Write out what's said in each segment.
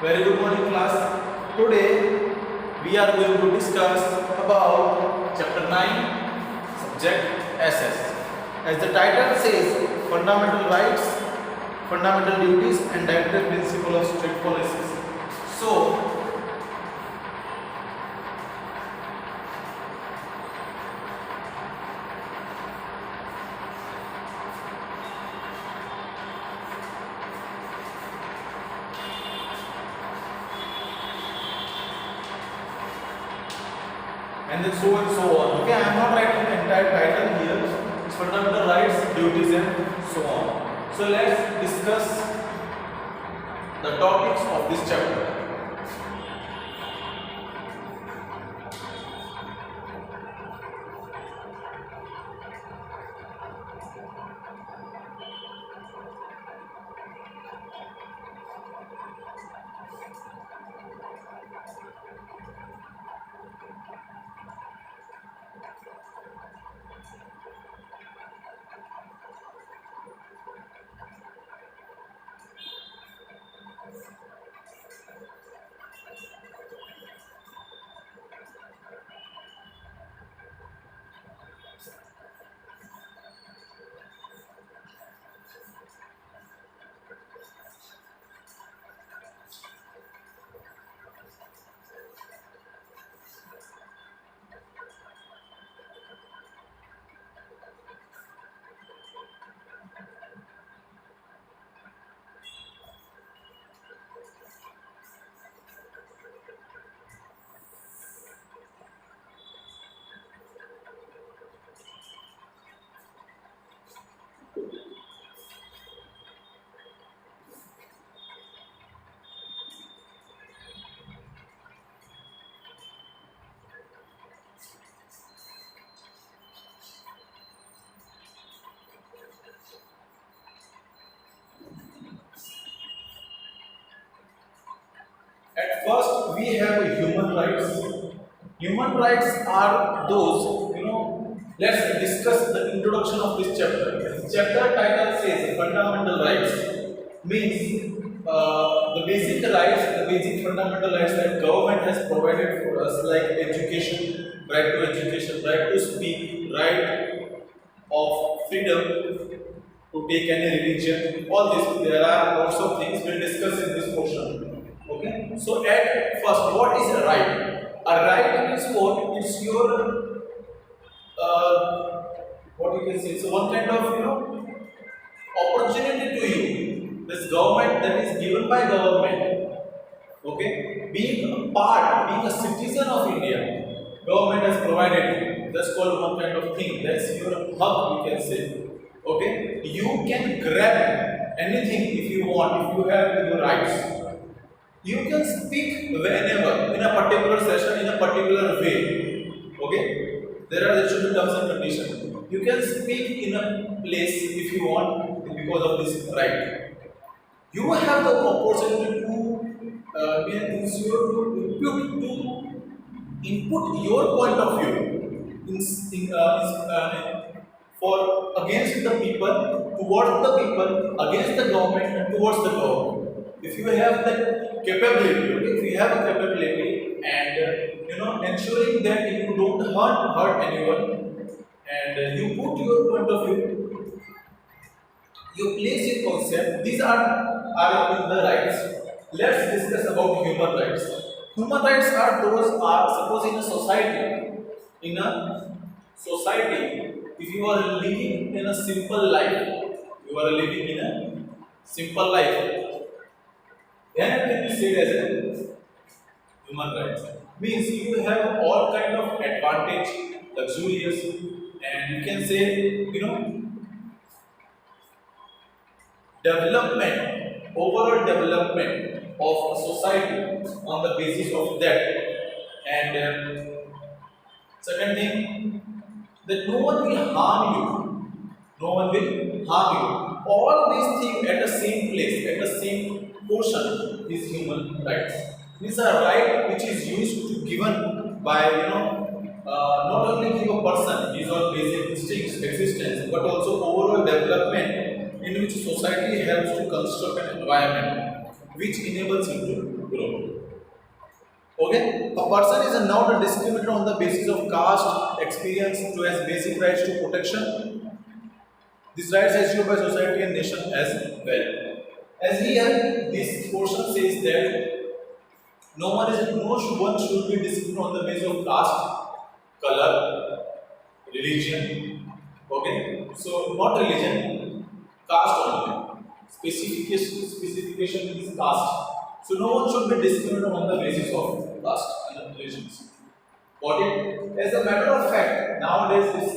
Very good morning class. Today we are going to discuss about chapter 9 subject SS. As the title says, fundamental rights, fundamental duties and directive principle of state policies. So and then so and so on. Okay, I am not writing the entire title here. It's fundamental rights, duties and so on. So let's discuss the topics of this chapter. At first, we have human rights. Human rights are those, let's discuss the introduction of this chapter. This chapter title says fundamental rights, means the basic rights, the basic fundamental rights that government has provided for us, like education, right to speak, right of freedom to take any religion, all this. There are lots of things we'll discuss in this portion. Okay. So at first, what is a right? A right is what? It's your what you can say. So one kind of opportunity to you. This government that is given by government. Okay. Being a part, being a citizen of India, government has provided you. That's called one kind of thing. That's your hub, you can say. Okay, you can grab anything if you want, if you have your rights. You can speak whenever, in a particular session, in a particular way. Okay, there should be terms and conditions. You can speak in a place if you want because of this right. You have the opportunity to input your point of view for against the people, towards the people, against the government, and towards the government. If you have that capability, okay, if you have a capability, and ensuring that you don't hurt anyone, and you put your point of view, you place your concept. These are in the rights. Let's discuss about human rights. Human rights are those are suppose in a society, if you are living in a simple life, you are living in a simple life, then it can be said as a human rights. Means you have all kind of advantage, luxurious, and you can say development, overall development of a society on the basis of that. And second thing, that no one will harm you. No one will harm you. All these things at the same place, at the same portion is human rights. These are right which is used to given by not only give a person his or basic instincts existence, but also overall development in which society helps to construct an environment which enables him to grow. Okay, a person is not discriminated on the basis of caste, experience, to has basic rights to protection. These rights assured by society and nation as well. As here, this portion says that no one should be discriminated on the basis of caste, color, religion. Okay, so not religion, caste only. Specification is caste. So no one should be discriminated on the basis of caste and religions. Got it? As a matter of fact, nowadays this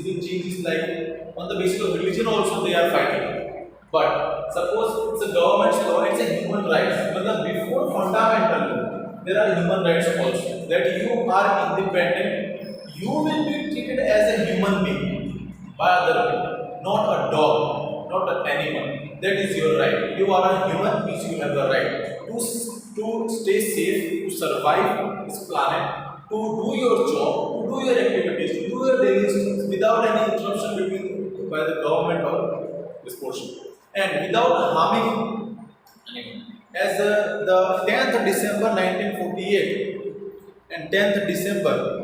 thing changes, like on the basis of religion also they are fighting. But suppose it's a government's law, it's a human rights. But before fundamental, there are human rights also. That you are independent, you will be treated as a human being by other people, not a dog, not an animal. That is your right. You are a human, means you have the right to stay safe, to survive this planet, to do your job, to do your activities, to do your daily things without any interruption between by the government or this portion, and without harming anyone. As the 10th December 1948 and 10th December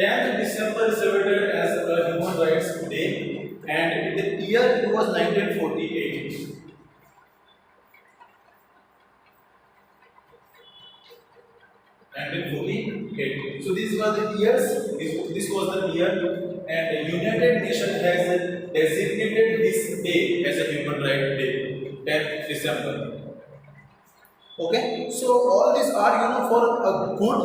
10th December is celebrated as a Human Rights Day, and the year it was 1948. 1948. So these were the years. This was the year, and the United Nations has designated this day as a Human Rights Day, 10th December. Okay, so all these are for a good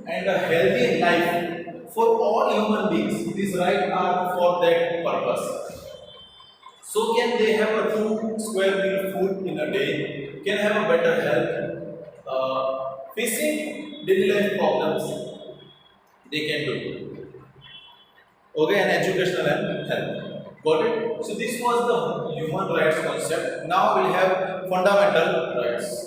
and a healthy life for all human beings. These rights are for that purpose. So can they have a 2 square meal food in a day? Can have a better health? Facing daily life problems, they can do. Okay, and educational and health. Got it? So this was the human rights concept. Now we have fundamental rights.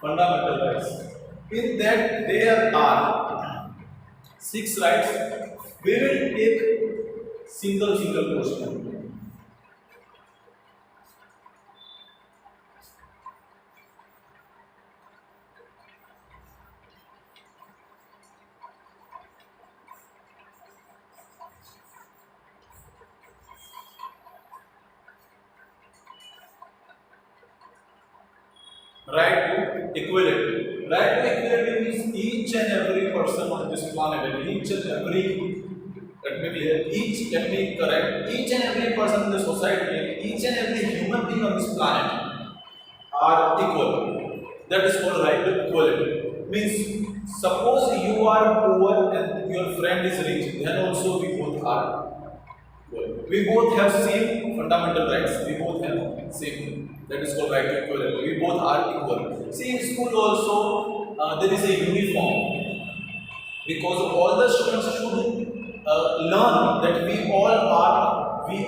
Fundamental rights. In that there are 6 rights. We will take single portion. Right to equality. Right to equality means each and every person on this planet, each and every, let me clear, let me correct, each and every person in the society, each and every human being on this planet are equal. That is called right to equality. Means suppose you are poor and your friend is rich, then also we both are equal. We both have same fundamental rights. We both have same. That is called right to equality. We both are equal. See, in school also there is a uniform, because all the students should learn that we all are a team.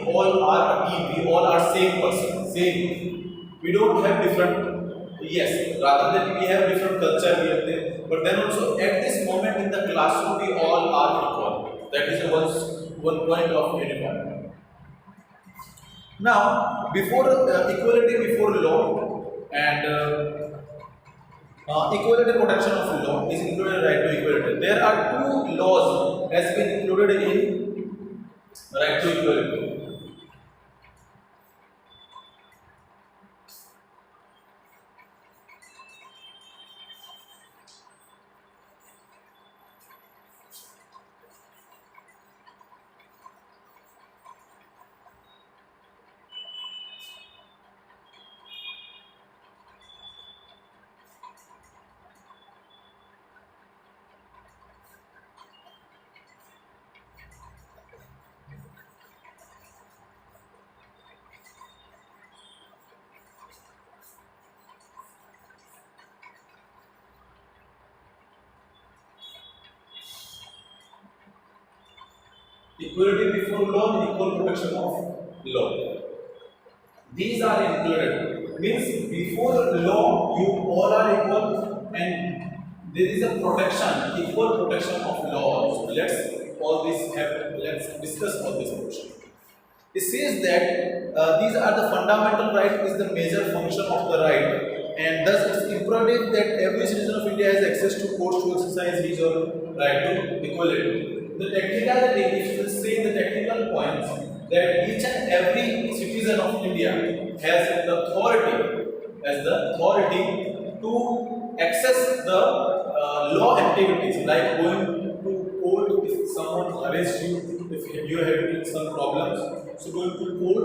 We all are same person, same. We don't have different. Yes, rather than we have different culture, we have them. But then also at this moment in the classroom, we all are equal. That is one point of uniform. Now, before equality before law, and Equality protection of law is included right to equality. There are two laws has been included in right to equality. Equality before law and equal protection of law. These are included. Means before law, you all are equal, and there is a protection, equal protection of law. So let's all this have. Let's discuss all this portion. It says that these are the fundamental right is the major function of the right, and thus it's imperative that every citizen of India has access to courts to exercise his or her right to equality. The technicality, if you say the technical points, that each and every citizen of India has the authority to access the law activities like going to court if someone arrests you, if you are having some problems, so going to court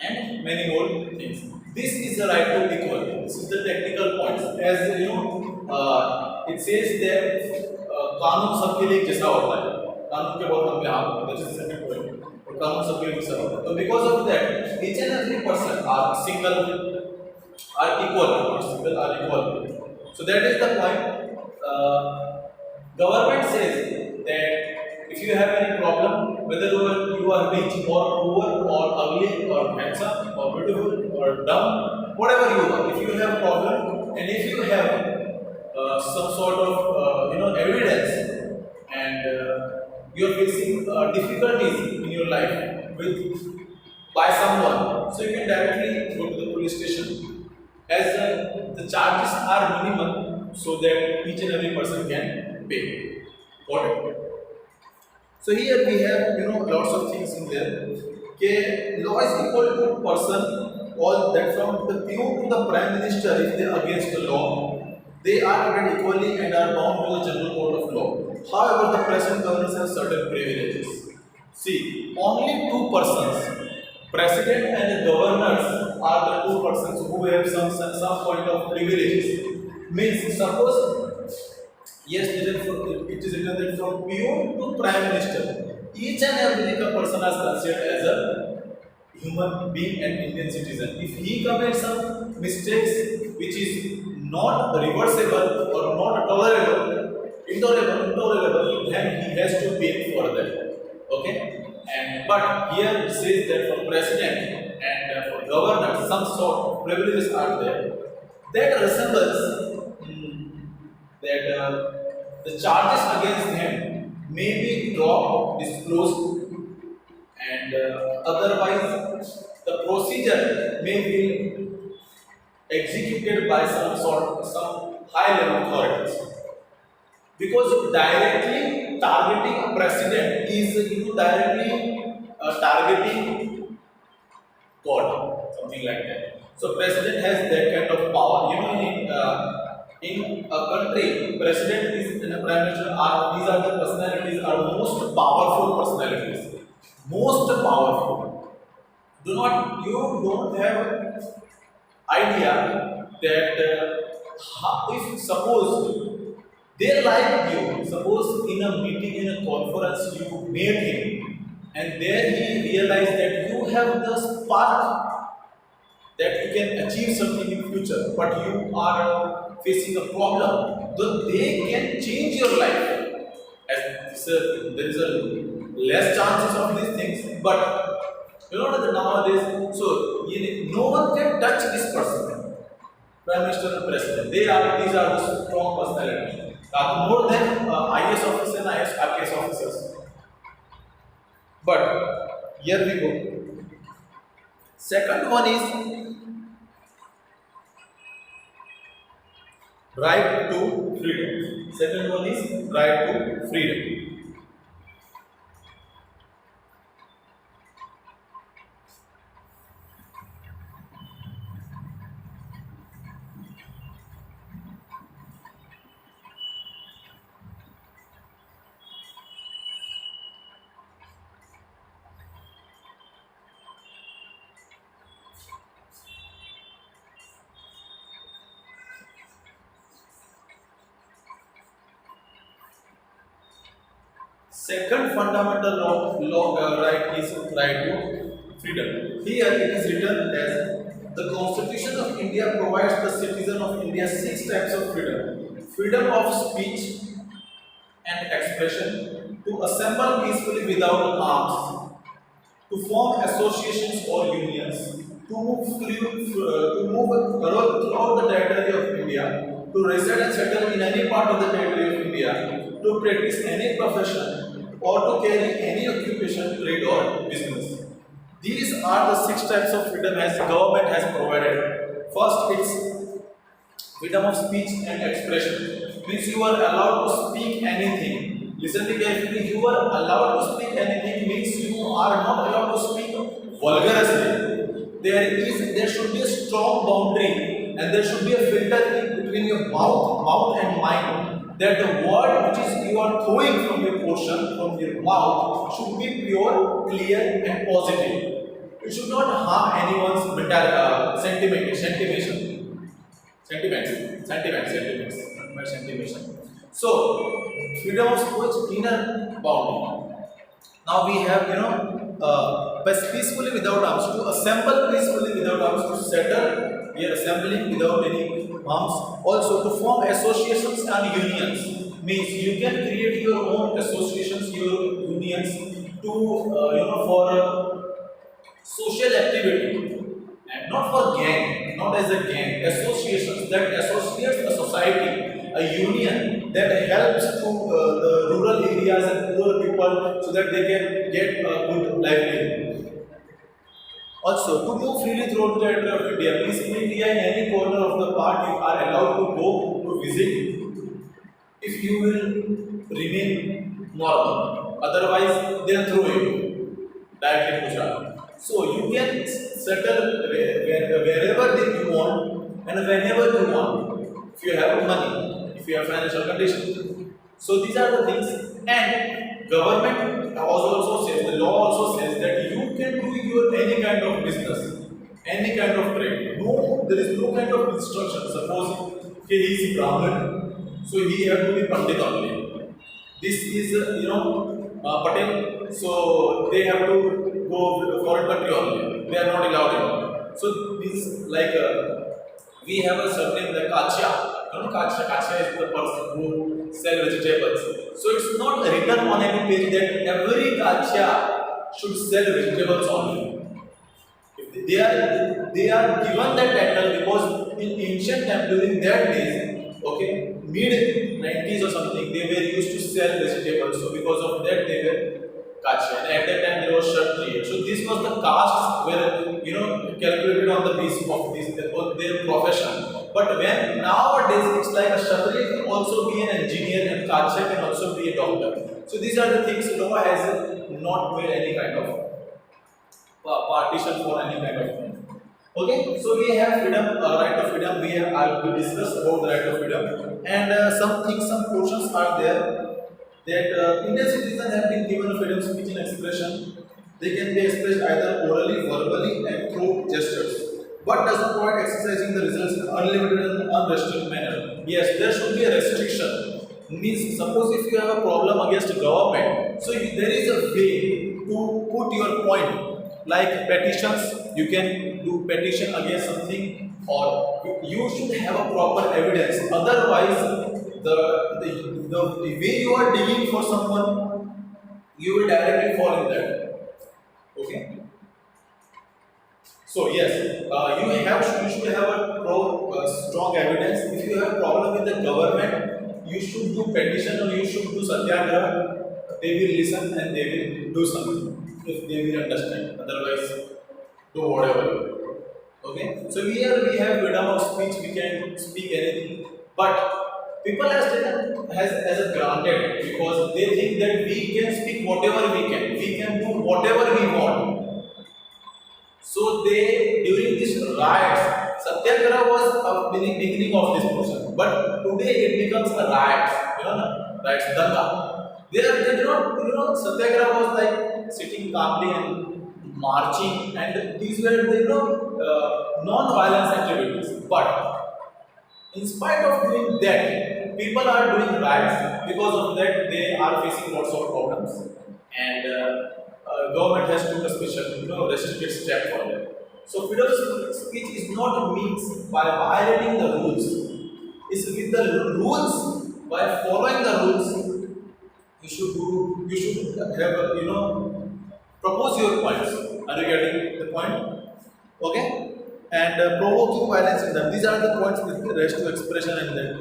and many more things. This is the right to equality. This is the technical points. As you know, it says that कानून सबके लिए एक जैसा होता है. कानून के बहुत लंबे हाथ होते हैं. That is the second point. और कानून सबके लिए एक जैसा होता है. So because of that, each and every person are single, are equal, not single, are equal. So that is the point. Government says that if you have any problem, whether you are rich or poor or ugly or handsome or beautiful or dumb, whatever you are, if you have problem and if you have some sort of evidence and you are facing difficulties in your life with by someone, so you can directly go to the police station as the charges are minimum so that each and every person can pay. Got it? So here we have lots of things in there. Okay, law is equal to person, all that from the peon to the prime minister, if they are against the law, they are treated equally and are bound to the general code of law. However, the president governors have certain privileges. See, only two persons, president and the governors, are the two persons who have some point of privileges. Means suppose yes, it is written that from peon to prime minister, each and every person is considered as a human being and Indian citizen. If he commits some mistakes which is not reversible or not intolerable, then he has to pay for that. Okay? And but here it says that for president and for governor, some sort of privileges are there. That resembles that the charges against him may be dropped, disclosed, and otherwise the procedure may be executed by some high level authorities. Because directly targeting a president is directly targeting God, something like that. So president has that kind of power. In a country, president is and a prime minister are these are the personalities are most powerful personalities. Most powerful. You don't have idea that if suppose they like you, suppose in a meeting, in a conference, you met him, and there he realized that you have the spark that you can achieve something in future, but you are facing a problem, then they can change your life. As there is a less chances of these things, but that nowadays, so no one can touch this person. Prime Minister and President, these are the strong personalities. More than IS officers and IPS officers. But here we go. Second one is right to freedom. Second one is right to freedom. Second fundamental right is right to freedom. Here it is written as the Constitution of India provides the citizen of India six types of freedom: freedom of speech and expression, to assemble peacefully without arms, to form associations or unions, to move throughout the territory of India, to reside and settle in any part of the territory of India, to practice any profession, or to carry any occupation, trade, or business. These are the six types of freedom as government has provided. First, it's freedom of speech and expression means you are allowed to speak anything. Listen to carefully. You are allowed to speak anything means you are not allowed to speak vulgarously. There should be a strong boundary and there should be a filter in between your mouth and mind. That the word which is you are throwing from your portion, from your mouth, should be pure, clear, and positive. It should not harm anyone's sentiments, not my sentiments. So, freedom of speech, inner boundary. Now we have, peacefully without arms, to assemble peacefully without arms, to settle, we are assembling without any arms. Also, to form associations and unions means you can create your own associations, your unions to, for social activity and not for gang, not as a gang, associations that associates a society, a union that helps to the rural areas and poor people so that they can get a good livelihood. Also, to move freely throughout the territory of India means in India, in any corner of the park, you are allowed to go to visit if you will remain normal. Otherwise, they'll throw you directly to jail. So you can settle wherever you want and whenever you want. If you have money, if you have financial condition. So these are the things. And government also says, the law also says that you can do your any kind of business, any kind of trade. No, there is no kind of instruction. Suppose okay, he is Brahmin, so he have to be Pandit only. This is Patel, so they have to go with the foreign country only. They are not allowed in. So this like we have a surname like Kachya. You know, Kachya is the person who sell vegetables. So it's not written on any page that every Kachya should sell vegetables only. They are given that title because in ancient time during that days, okay, mid 90s or something, they were used to sell vegetables. So because of that, they were Kachya. And at that time, there was Kshatriya. So this was the caste where calculated on the basis of this on their profession. But when nowadays it's like a Kshatriya can also be an engineer and Kachya can also be a doctor. So these are the things Law has not made any kind of partition for any kind of thing. Okay, so we have freedom, right of freedom. We discussed about the right of freedom, and some portions are there that Indian citizens have been given freedom of speech and expression. They can be expressed either orally, verbally, and through gestures. But does not provide exercising the results in unlimited and unrestricted manner. Yes, there should be a restriction. Means suppose if you have a problem against the government, so there is a way to put your point. Like petitions, you can do petition against something, or you should have a proper evidence. Otherwise, the way you are dealing for someone, you will directly fall in that. Okay. So yes, you should have a strong evidence. If you have a problem with the government, you should do petition or you should do satyagraha. They will listen and they will do something if they will understand. Otherwise, do whatever. Okay. So here we have freedom of speech. We can speak anything. But people has taken as a granted because they think that we can speak whatever we can do whatever we want. So they during this riots, Satyagraha was a beginning of this process, but today it becomes a riot. You know, na? Riots, danga. They do not, Satyagraha was like sitting calmly and marching, and these were the non-violence activities. But in spite of doing that, people are doing riots. Because of that, they are facing lots of problems, and government has took a special, restricted step for them. So freedom of speech is not means by violating the rules. It's with the rules. By following the rules, you should do. You should have, propose your points. Are you getting the point? Okay, and provoking violence in them. These are the points with rest to expression and that.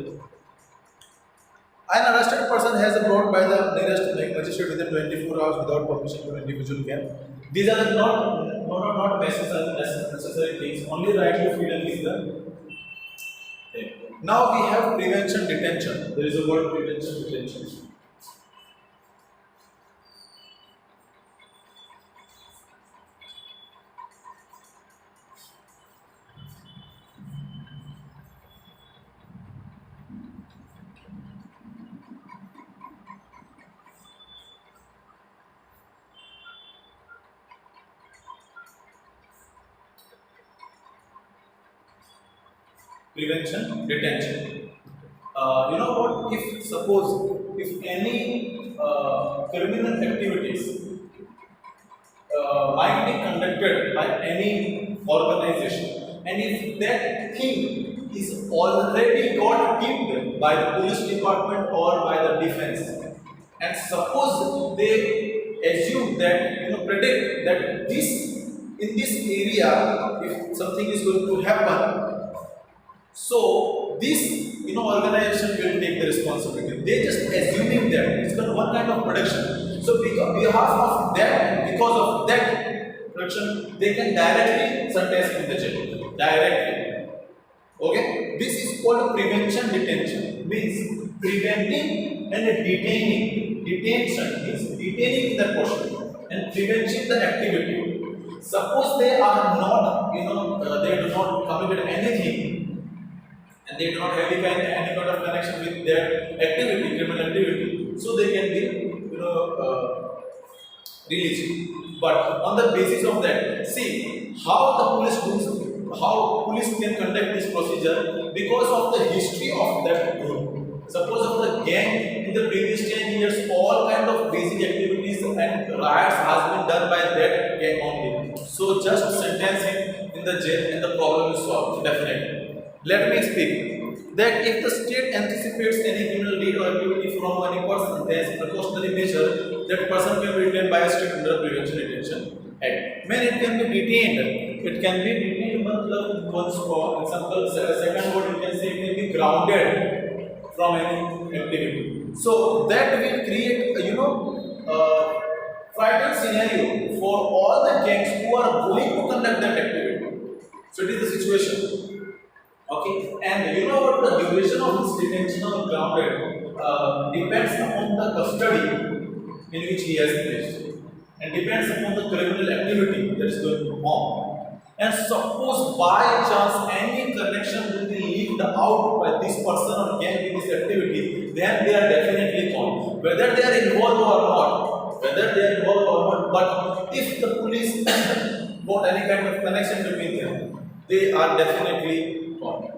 An arrested person has brought by the nearest magistrate within 24 hours without permission to individual can. These are not necessary things. Only right to freedom is the thing. Now we have prevention detention. There is a word prevention detention. Prevention detention. You know what? If suppose if any criminal activities might be conducted by any organization, and if that thing is already got tipped by the police department or by the defense, and suppose they assume that, predict that this in this area, if something is going to happen, so this, organization will take the responsibility. They just assuming that it's got one kind of production. So behalf of that, because of that production, they can directly sentence in the jail. Directly. Okay? This is called prevention detention. Means preventing and detaining. Detention means detaining the person and preventing the activity. Suppose they are not, they do not committed anything, and they do not have any kind of connection with their activity, criminal activity, so they can be, released. But on the basis of that, see how the police do, how police can conduct this procedure because of the history of that group. Suppose of the gang in the previous 10 years, all kind of basic activities and riots has been done by that gang only. So just sentence him in the jail and the problem is solved, definitely. Let me speak that if the state anticipates any criminal deed or activity from any person, there is precautionary measure that person can be detained by a state under Prevention Detention Act. When it can be detained, it can be detained once for example, second word you can say it can be grounded from any activity. So that will create, frightened scenario for all the gangs who are going to conduct that activity. So it is the situation. Okay, and you know what, the duration of this detention or grounded depends upon the custody in which he has placed, and depends upon the criminal activity that is going on. And suppose by chance any connection will be leaked out by this person or gang with this activity, then they are definitely gone. Whether they are involved or not, but if the police got any kind of connection between them, they are definitely gone.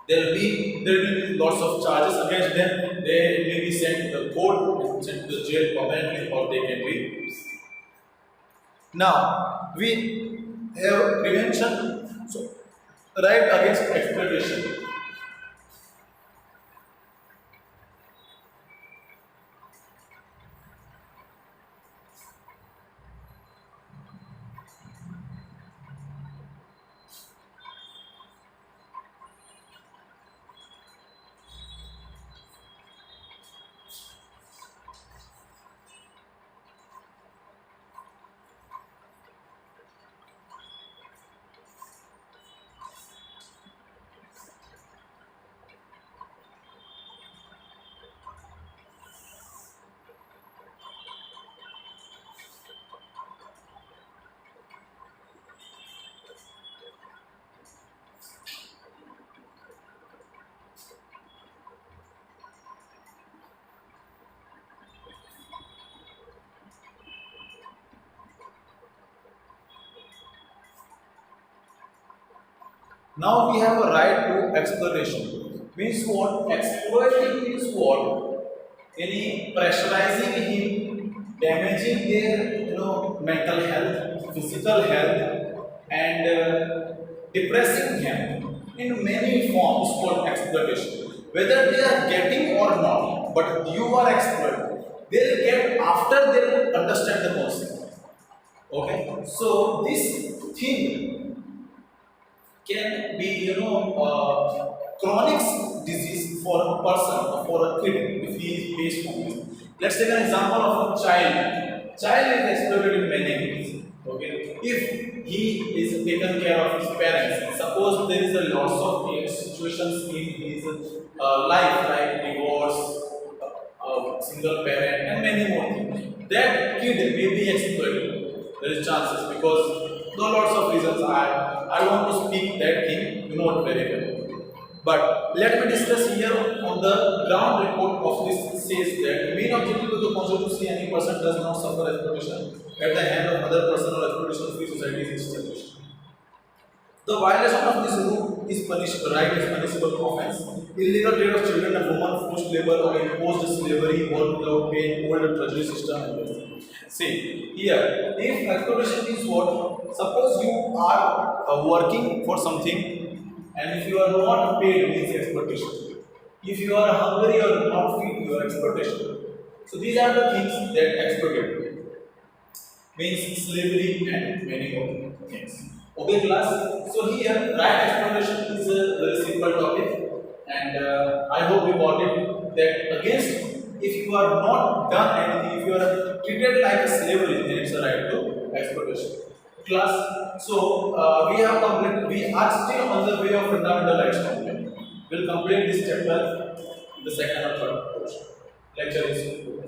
There will be lots of charges against them. They may be sent to the court and sent to the jail permanently, or they can be. Now we have prevention, so right against exploitation. Now we have a right to exploitation. Means what? Exploiting means what? Any pressurizing him, damaging their mental health, physical health, and depressing him in many forms called exploitation. Whether they are getting or not, but you are exploited. They'll get after they understand the concept. Okay, so this thing can be chronic disease for a person or for a kid if he is based on this. Let's take an example of a child. Child is exploited in many ways. Okay, if he is taken care of his parents, suppose there is a lots of situations in his life like divorce, single parent, and many more things. That kid may be exploited. There is chances because there are lots of reasons. I want to speak that thing, you know it very well. But let me discuss here on the ground report of this says that the main objective of the concept to see any person does not suffer exploitation at the hand of other person or exploitation free society is established. The violation of this rule is punishable, right? Is punishable offense. Illegal trade of children and women, forced labor or imposed slavery, work without pay, old treasury system, and this. See here, if exploitation is what? Suppose you are working for something, and if you are not paid, means exploitation. If you are hungry or not feed, you are exploitation. So these are the things that exploited means slavery and many more things. Okay, class. So here, right exploitation is a very simple topic, and I hope you got it. That against, if you are not done anything, if you are treated like a slavery, then it's a right to exploitation. Class. So we have complete. We are still on the way of fundamental rights complete. We'll complete this chapter in the second or third portion. Lecture is over.